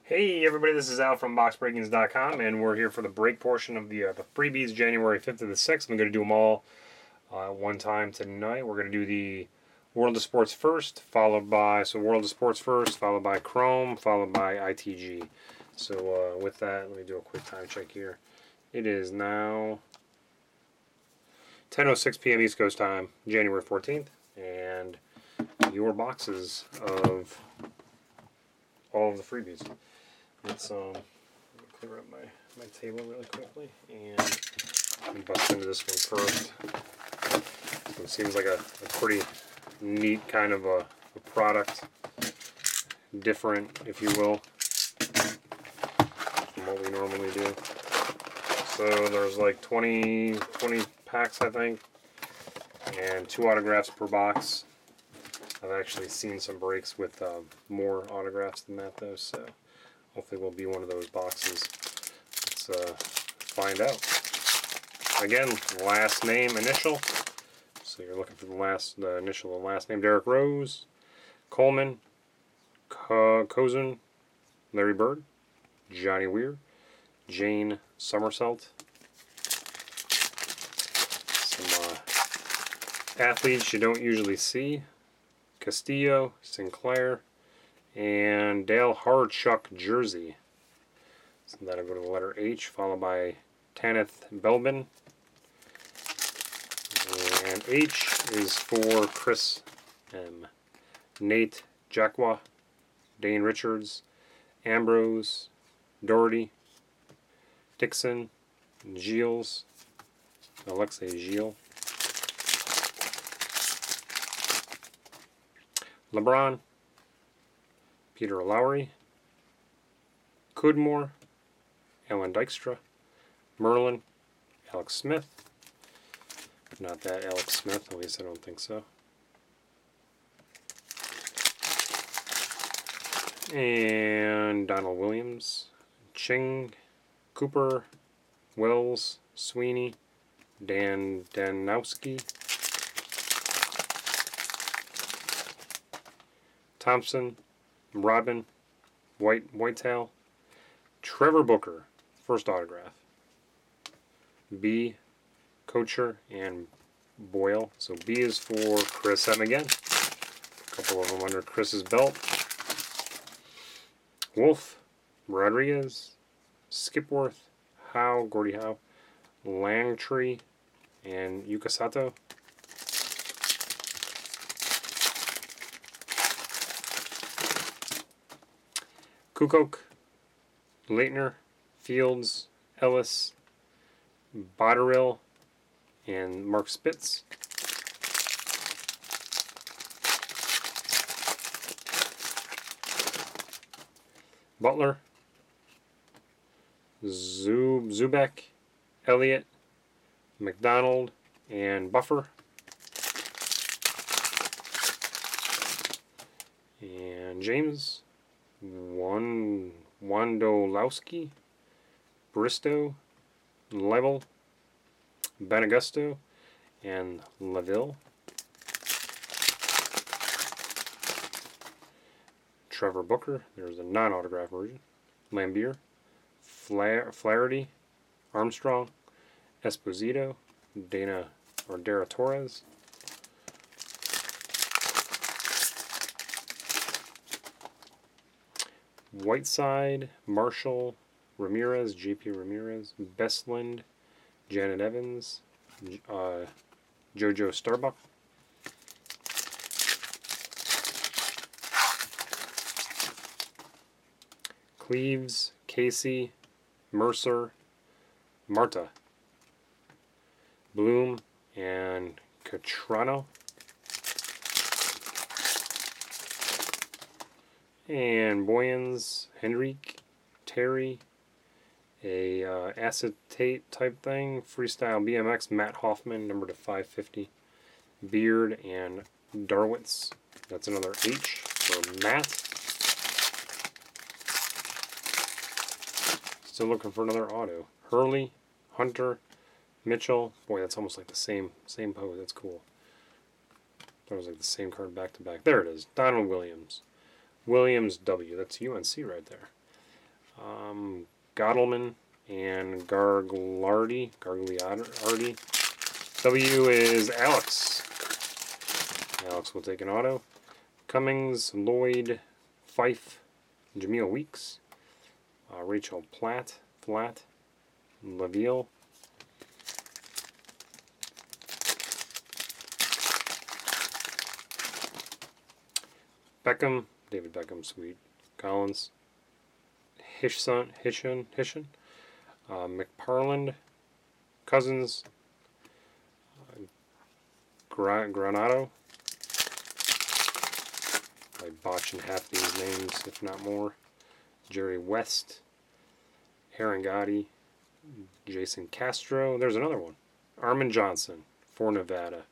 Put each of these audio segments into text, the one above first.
Hey everybody, this is Al from BoxBreakings.com, and we're here for the break portion of the freebies, January 5th to the 6th. I'm going to do them all one time tonight. We're going to do the World of Sports first, followed by, World of Sports first, followed by Chrome, followed by ITG. So with that, let me do a quick time check here. It is now 10:06 p.m. East Coast time, January 14th, and your boxes of all of the freebies. Let's clear up my table really quickly, and let me bust into this one first. So it seems like a pretty neat kind of a product, different, if you will, from what we normally do. So there's like 20 packs, I think, and 2 autographs per box. I've actually seen some breaks with more autographs than that, though, so hopefully we'll be one of those boxes. Let's find out. Again, last name, initial. So you're looking for the initial, the last name. Derrick Rose, Coleman, Kozun, Larry Bird, Johnny Weir, Jane Somersault. Some athletes you don't usually see. Castillo, Sinclair, and Dale Hardchuck jersey. So that'll go to the letter H, followed by Tanith Belbin. And H is for Chris M. Nate Jacqua, Dane Richards, Ambrose, Doherty, Dixon, Gilles, Alexei Gilles, LeBron, Peter Lowry, Cudmore, Alan Dykstra, Merlin, Alex Smith. Not that Alex Smith, at least I don't think so. And Donald Williams, Ching, Cooper, Wells, Sweeney, Dan Danowski, Thompson, Rodman, Whitetail, Trevor Booker, first autograph, B, Kocher, and Boyle. So B is for Chris M again. A couple of them under Chris's belt. Wolf, Rodriguez, Skipworth, Howe, Gordie Howe, Langtree, and Yuka Sato. Kukok, Leitner, Fields, Ellis, Botterill, and Mark Spitz. Butler, Zubek, Elliott, McDonald, and Buffer. And James, Wondolowski, Bristow, Level, Benagusto, and Laville. Trevor Booker, there's a non-autograph version. Lambier, Flaherty, Armstrong, Esposito, Dara Torres, Whiteside, Marshall, Ramirez, J.P. Ramirez, Bestland, Janet Evans, JoJo Starbuck, Cleaves, Casey, Mercer, Marta, Bloom, and Catrano. And Boyens, Henrique, Terry, a acetate type thing, freestyle BMX, Matt Hoffman, number to 550, Beard, and Darwitz. That's another H for Matt. Still looking for another auto. Hurley, Hunter, Mitchell. Boy, that's almost like the same pose. That's cool. That was like the same card back to back. There it is. Donald Williams. Williams W. That's UNC right there. Gottleman and Gargliardi. W is Alex. Alex will take an auto. Cummings, Lloyd, Fife, Jameel Weeks, Rachel Flat, Laville, Beckham, David Beckham, Sweet, Collins, Hishon, McParland, Cousins, Granado. I'm botching half these names, if not more. Jerry West, Aaron Gotti, Jason Castro. There's another one. Armin Johnson for Nevada.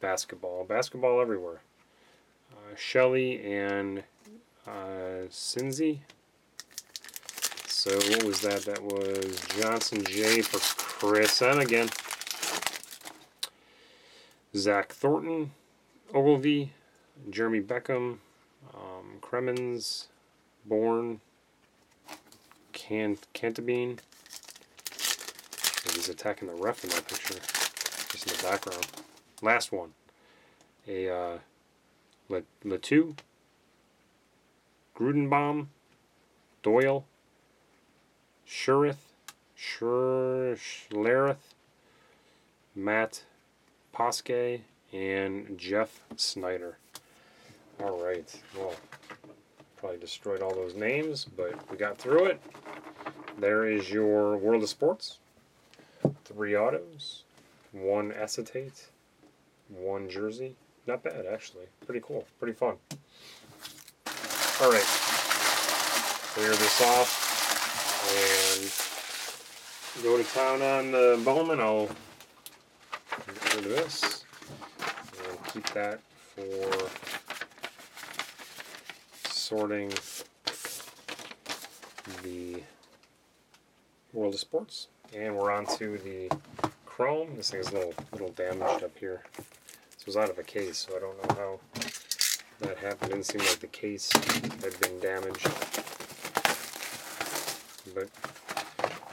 Basketball everywhere. Shelley and Cinzy. So what was that? That was Johnson J for Chris M again. Zach Thornton, Ogilvy, Jeremy Beckham, Cremens, Bourne, Cantabine. He's attacking the ref in that picture, just in the background. Last one. A Latu, Grudenbaum, Doyle, Schlereth, Matt Posque, and Jeff Snyder. Alright, well, probably destroyed all those names, but we got through it. There is your World of Sports. 3 autos, 1 acetate, 1 jersey. Not bad, actually. Pretty cool. Pretty fun. Alright. Clear this off and go to town on the Bowman. I'll get rid of this and keep that for sorting the World of Sports. And we're on to the Chrome. This thing's a little damaged up here. This was out of a case, so I don't know how that happened. It didn't seem like the case had been damaged. But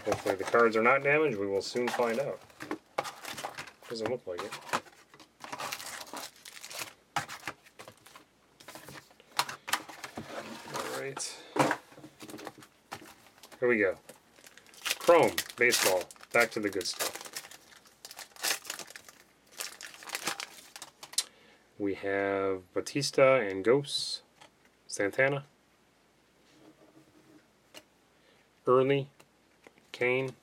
hopefully the cards are not damaged. We will soon find out. Doesn't look like it. Alright. Here we go. Chrome, baseball. Back to the good stuff. We have Batista and Ghosts, Santana, Early, Kane,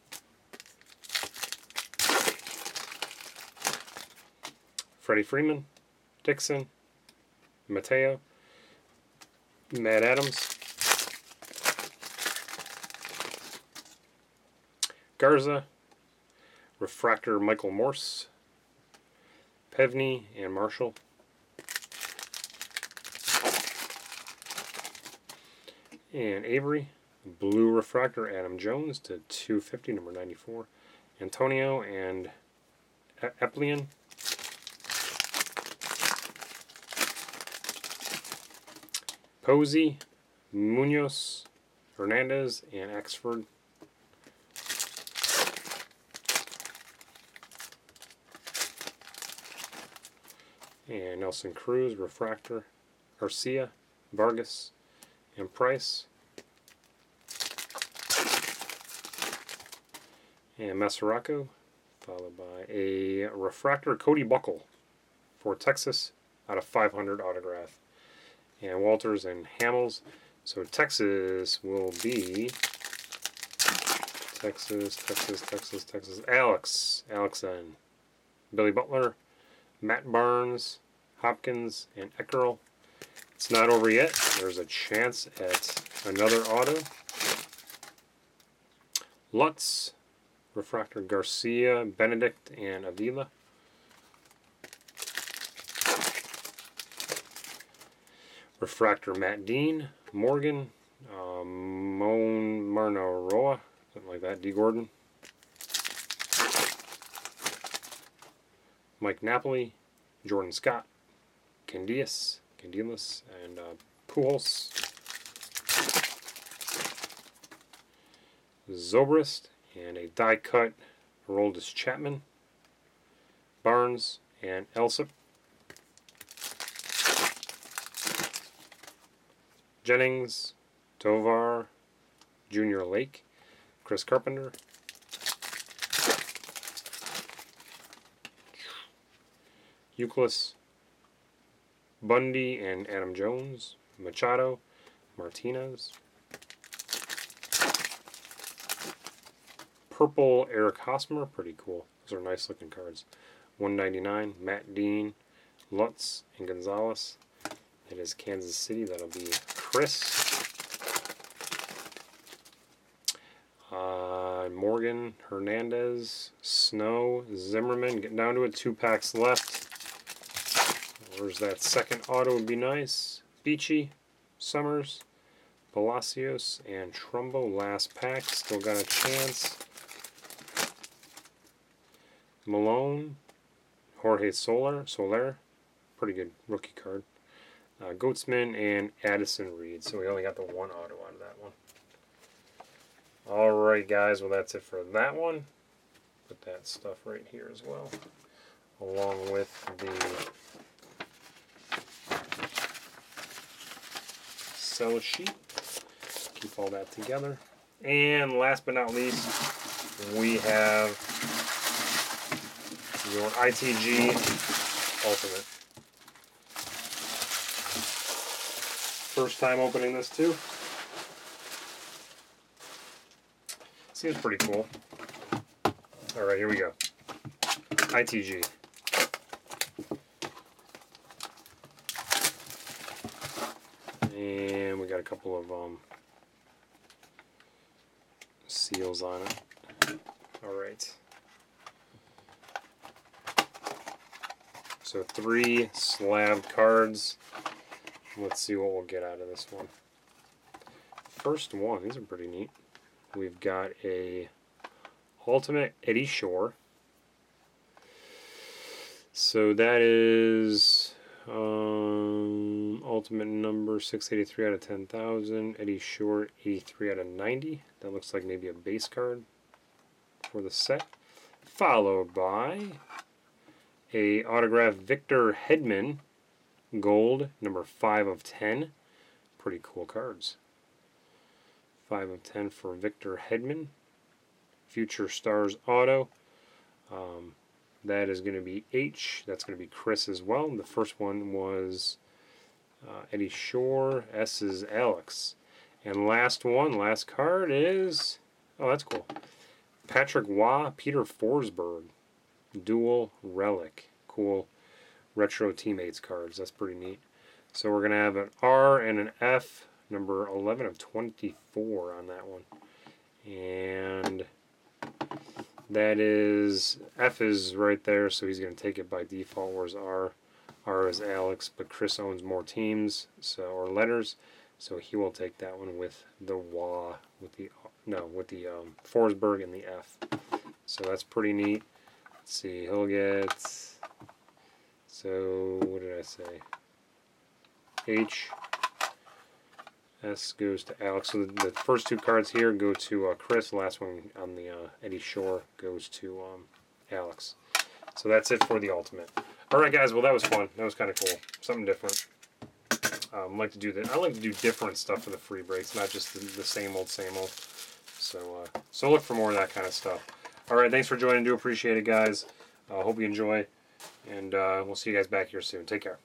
Freddie Freeman, Dixon, Mateo, Matt Adams, Garza, Refractor Michael Morse, Pevney and Marshall, and Avery, Blue Refractor Adam Jones to 250, number 94, Antonio and Eplian, Posey, Munoz, Hernandez, and Axford. And Nelson Cruz, Refractor, Garcia, Vargas, and Price. And Masaraco, followed by a Refractor Cody Buckle for Texas out of 500 autograph. And Walters and Hamels. So Texas will be Texas, Alex N. Billy Butler, Matt Barnes, Hopkins, and Eckerl. It's not over yet. There's a chance at another auto. Lutz, Refractor Garcia, Benedict, and Avila. Refractor Matt Dean, Morgan, Marnaroa, something like that, D. Gordon. Mike Napoli, Jordan Scott, Candilas, and Pujols. Zobrist, and a die cut Aroldis Chapman, Barnes, and Elsip. Jennings, Tovar, Junior Lake, Chris Carpenter, Euclid, Bundy and Adam Jones, Machado, Martinez, purple Eric Hosmer, pretty cool. Those are nice looking cards. 199, Matt Dean, Lutz, and Gonzalez. It is Kansas City. That'll be Chris. Morgan, Hernandez, Snow, Zimmerman. Getting down to it. 2 packs left. Where's that second auto? Would be nice. Beachy, Summers, Palacios, and Trumbo. Last pack. Still got a chance. Malone, Jorge Soler. Pretty good rookie card. Goatsman and Addison Reed. So we only got the 1 auto out of that one. Alright guys, well that's it for that one. Put that stuff right here as well. Along with the sell sheet. Keep all that together. And last but not least, we have your ITG Ultimate. First time opening this too. Seems pretty cool. Alright, here we go. ITG. And we got a couple of seals on it. Alright. So 3 slab cards. Let's see what we'll get out of this one. First one, these are pretty neat. We've got a Ultimate Eddie Shore. So that is Ultimate number 683 out of 10,000. Eddie Shore 83 out of 90. That looks like maybe a base card for the set. Followed by a autographed Victor Hedman Gold, number 5 of 10. Pretty cool cards. 5 of 10 for Victor Hedman. Future Stars Auto. That is going to be H. That's going to be Chris as well. The first one was Eddie Shore. S is Alex. And last one, last card is... Oh, that's cool. Patrick Waugh, Peter Forsberg. Dual Relic. Cool retro teammates cards. That's pretty neat. So we're going to have an R and an F, number 11 of 24 on that one. And that is, F is right there, so he's going to take it by default, whereas R is Alex, but Chris owns more teams, so, or letters, so he will take that one with the Waugh, with the Forsberg and the F. So that's pretty neat. Let's see, he'll get, so what did I say? H, S goes to Alex. So the first 2 cards here go to Chris. The last one on the Eddie Shore goes to Alex. So that's it for the Ultimate. Alright guys, well that was fun. That was kind of cool. Something different. I like to do that. I like to do different stuff for the free breaks, not just the same old, same old. So look for more of that kind of stuff. Alright, thanks for joining. Do appreciate it, guys. Hope you enjoy. And we'll see you guys back here soon. Take care.